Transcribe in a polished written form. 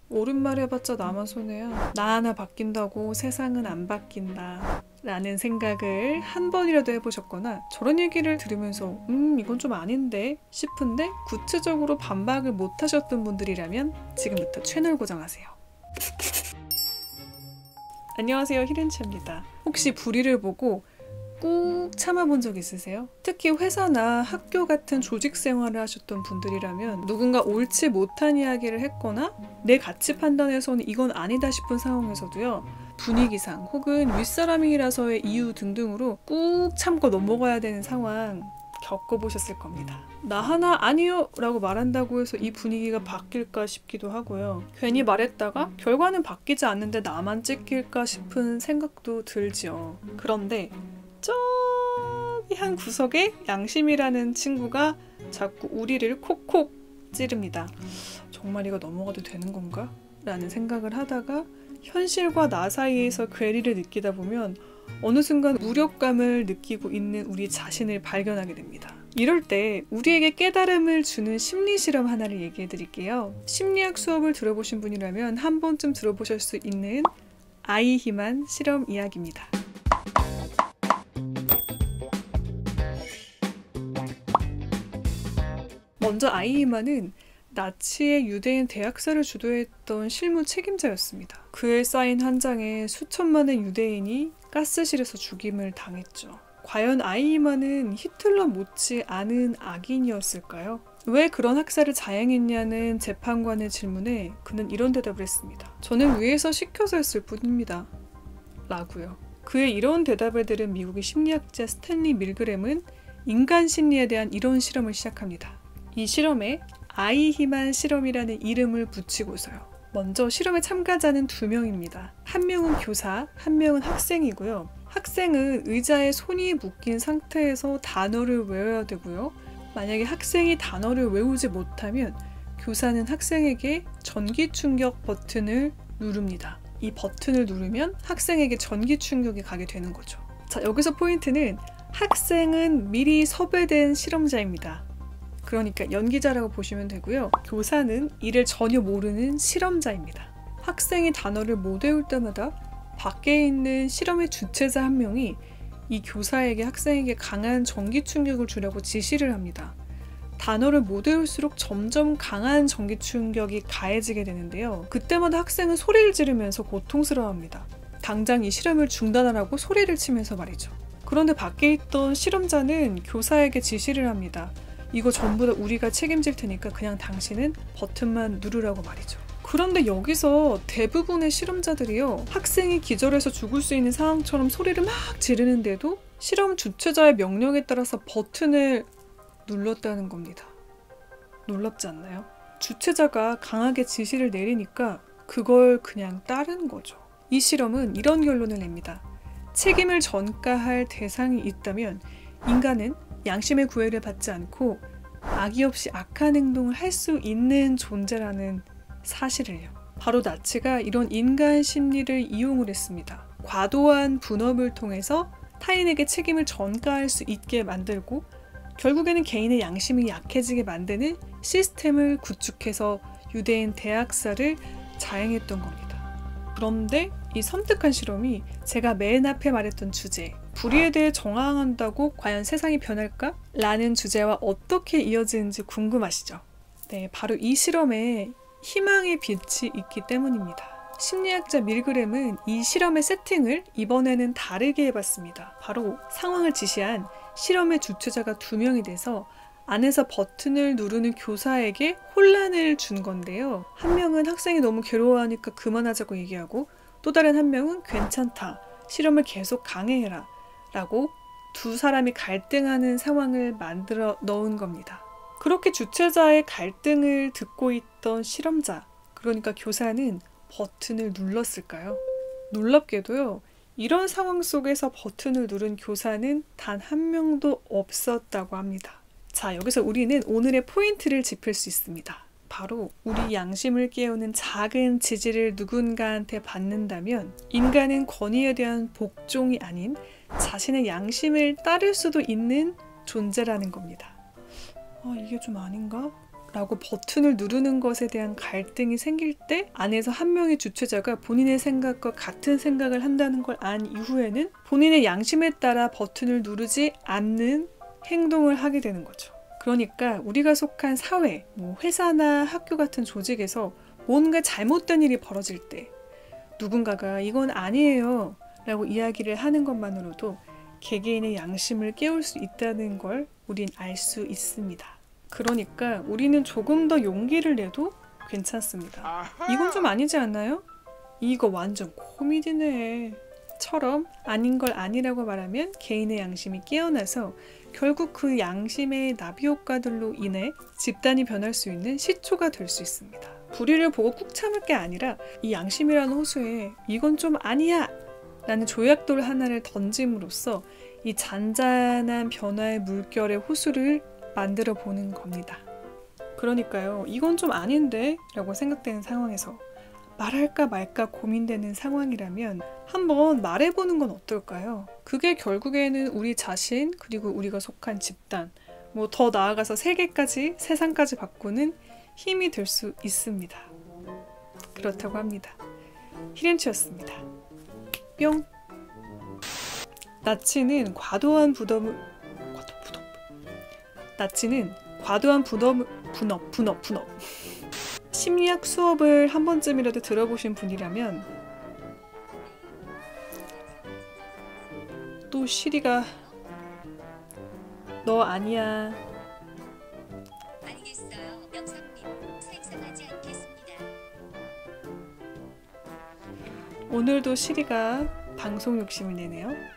옳은 해봤자 나만 손해야. 나 하나 바뀐다고 세상은 안 바뀐다 라는 생각을 한 번이라도 해보셨거나 저런 얘기를 들으면서 이건 좀 아닌데 싶은데 구체적으로 반박을 못 하셨던 분들이라면 지금부터 채널 고정하세요. 안녕하세요, 히렌치입니다. 혹시 불의를 보고 꾹 참아본 적 있으세요? 특히 회사나 학교 같은 조직 생활을 하셨던 분들이라면 누군가 옳지 못한 이야기를 했거나 내 가치 판단에서는 이건 아니다 싶은 상황에서도요, 분위기상 혹은 윗사람이라서의 이유 등등으로 꾹 참고 넘어가야 되는 상황 겪어보셨을 겁니다. 나 하나 아니요 라고 말한다고 해서 이 분위기가 바뀔까 싶기도 하고요. 괜히 말했다가 결과는 바뀌지 않는데 나만 찍힐까 싶은 생각도 들지요. 그런데 저기 한 구석에 양심이라는 친구가 자꾸 우리를 콕콕 찌릅니다. 정말 이거 넘어가도 되는 건가? 라는 생각을 하다가 현실과 나 사이에서 괴리를 느끼다 보면 어느 순간 무력감을 느끼고 있는 우리 자신을 발견하게 됩니다. 이럴 때 우리에게 깨달음을 주는 심리 실험 하나를 얘기해 드릴게요. 심리학 수업을 들어보신 분이라면 한 번쯤 들어보실 수 있는 아이히만 실험 이야기입니다. 먼저 아이히만은 나치의 유대인 대학살을 주도했던 실무 책임자였습니다. 그에 쌓인 한 장에 수천만의 유대인이 가스실에서 죽임을 당했죠. 과연 아이히만은 히틀러 못지 않은 악인이었을까요? 왜 그런 학살을 자행했냐는 재판관의 질문에 그는 이런 대답을 했습니다. 저는 위에서 시켜서 했을 뿐입니다. 라고요. 그의 이런 대답을 들은 미국의 심리학자 스탠리 밀그램은 인간 심리에 대한 이런 실험을 시작합니다. 이 실험에 아이히만 실험이라는 이름을 붙이고서요. 먼저 실험에 참가자는 2명입니다. 한 명은 교사, 한 명은 학생이고요. 학생은 의자에 손이 묶인 상태에서 단어를 외워야 되고요. 만약에 학생이 단어를 외우지 못하면 교사는 학생에게 전기 충격 버튼을 누릅니다. 이 버튼을 누르면 학생에게 전기 충격이 가게 되는 거죠. 자, 여기서 포인트는 학생은 미리 섭외된 실험자입니다. 그러니까 연기자라고 보시면 되고요. 교사는 이를 전혀 모르는 실험자입니다. 학생이 단어를 못 외울 때마다 밖에 있는 실험의 주체자 한 명이 이 교사에게 학생에게 강한 전기 충격을 주려고 지시를 합니다. 단어를 못 외울수록 점점 강한 전기 충격이 가해지게 되는데요. 그때마다 학생은 소리를 지르면서 고통스러워합니다. 당장 이 실험을 중단하라고 소리를 치면서 말이죠. 그런데 밖에 있던 실험자는 교사에게 지시를 합니다. 이거 전부 다 우리가 책임질 테니까 그냥 당신은 버튼만 누르라고 말이죠. 그런데 여기서 대부분의 실험자들이요, 학생이 기절해서 죽을 수 있는 상황처럼 소리를 막 지르는데도 실험 주최자의 명령에 따라서 버튼을 눌렀다는 겁니다. 놀랍지 않나요? 주최자가 강하게 지시를 내리니까 그걸 그냥 따른 거죠. 이 실험은 이런 결론을 냅니다. 책임을 전가할 대상이 있다면 인간은 양심의 구애를 받지 않고 악의 없이 악한 행동을 할 수 있는 존재라는 사실을요. 바로 나치가 이런 인간 심리를 이용을 했습니다. 과도한 분업을 통해서 타인에게 책임을 전가할 수 있게 만들고 결국에는 개인의 양심이 약해지게 만드는 시스템을 구축해서 유대인 대학살을 자행했던 겁니다. 그런데 이 섬뜩한 실험이 제가 맨 앞에 말했던 주제, 불의에 대해 정황한다고 과연 세상이 변할까? 라는 주제와 어떻게 이어지는지 궁금하시죠? 네, 바로 이 실험에 희망의 빛이 있기 때문입니다. 심리학자 밀그램은 이 실험의 세팅을 이번에는 다르게 해봤습니다. 바로 상황을 지시한 실험의 주최자가 2명이 돼서 안에서 버튼을 누르는 교사에게 혼란을 준 건데요. 한 명은 학생이 너무 괴로워하니까 그만하자고 얘기하고 또 다른 한 명은 괜찮다, 실험을 계속 강행해라 라고 2사람이 갈등하는 상황을 만들어 넣은 겁니다. 그렇게 주최자의 갈등을 듣고 있던 실험자, 그러니까 교사는 버튼을 눌렀을까요? 놀랍게도요, 이런 상황 속에서 버튼을 누른 교사는 단 한 명도 없었다고 합니다. 자, 여기서 우리는 오늘의 포인트를 짚을 수 있습니다. 바로 우리 양심을 깨우는 작은 지지를 누군가한테 받는다면 인간은 권위에 대한 복종이 아닌 자신의 양심을 따를 수도 있는 존재라는 겁니다. 이게 좀 아닌가? 라고 버튼을 누르는 것에 대한 갈등이 생길 때 안에서 한 명의 주최자가 본인의 생각과 같은 생각을 한다는 걸 안 이후에는 본인의 양심에 따라 버튼을 누르지 않는 행동을 하게 되는 거죠. 그러니까 우리가 속한 사회, 회사나 학교 같은 조직에서 뭔가 잘못된 일이 벌어질 때 누군가가 이건 아니에요 라고 이야기를 하는 것만으로도 개개인의 양심을 깨울 수 있다는 걸 우린 알 수 있습니다. 그러니까 우리는 조금 더 용기를 내도 괜찮습니다. 이건 좀 아니지 않나요? 이거 완전 코미디네 처럼 아닌 걸 아니라고 말하면 개인의 양심이 깨어나서 결국 그 양심의 나비 효과들로 인해 집단이 변할 수 있는 시초가 될 수 있습니다. 불의를 보고 꾹 참을 게 아니라 이 양심이라는 호수에 이건 좀 아니야 라는 조약돌 하나를 던짐으로써 이 잔잔한 변화의 물결의 호수를 만들어 보는 겁니다. 그러니까요, 이건 좀 아닌데 라고 생각되는 상황에서 말할까 말까 고민되는 상황이라면 한번 말해보는 건 어떨까요? 그게 결국에는 우리 자신 그리고 우리가 속한 집단 더 나아가서 세계까지 세상까지 바꾸는 힘이 될 수 있습니다. 그렇다고 합니다. 히렌츠였습니다. 뿅. 나치는 과도한 분업 심리학 수업을 한 번쯤이라도 들어보신 분이라면 또 시리가 너 아니야. 알겠어요, 명성님. 생산하지 않겠습니다. 오늘도 시리가 방송 욕심을 내네요.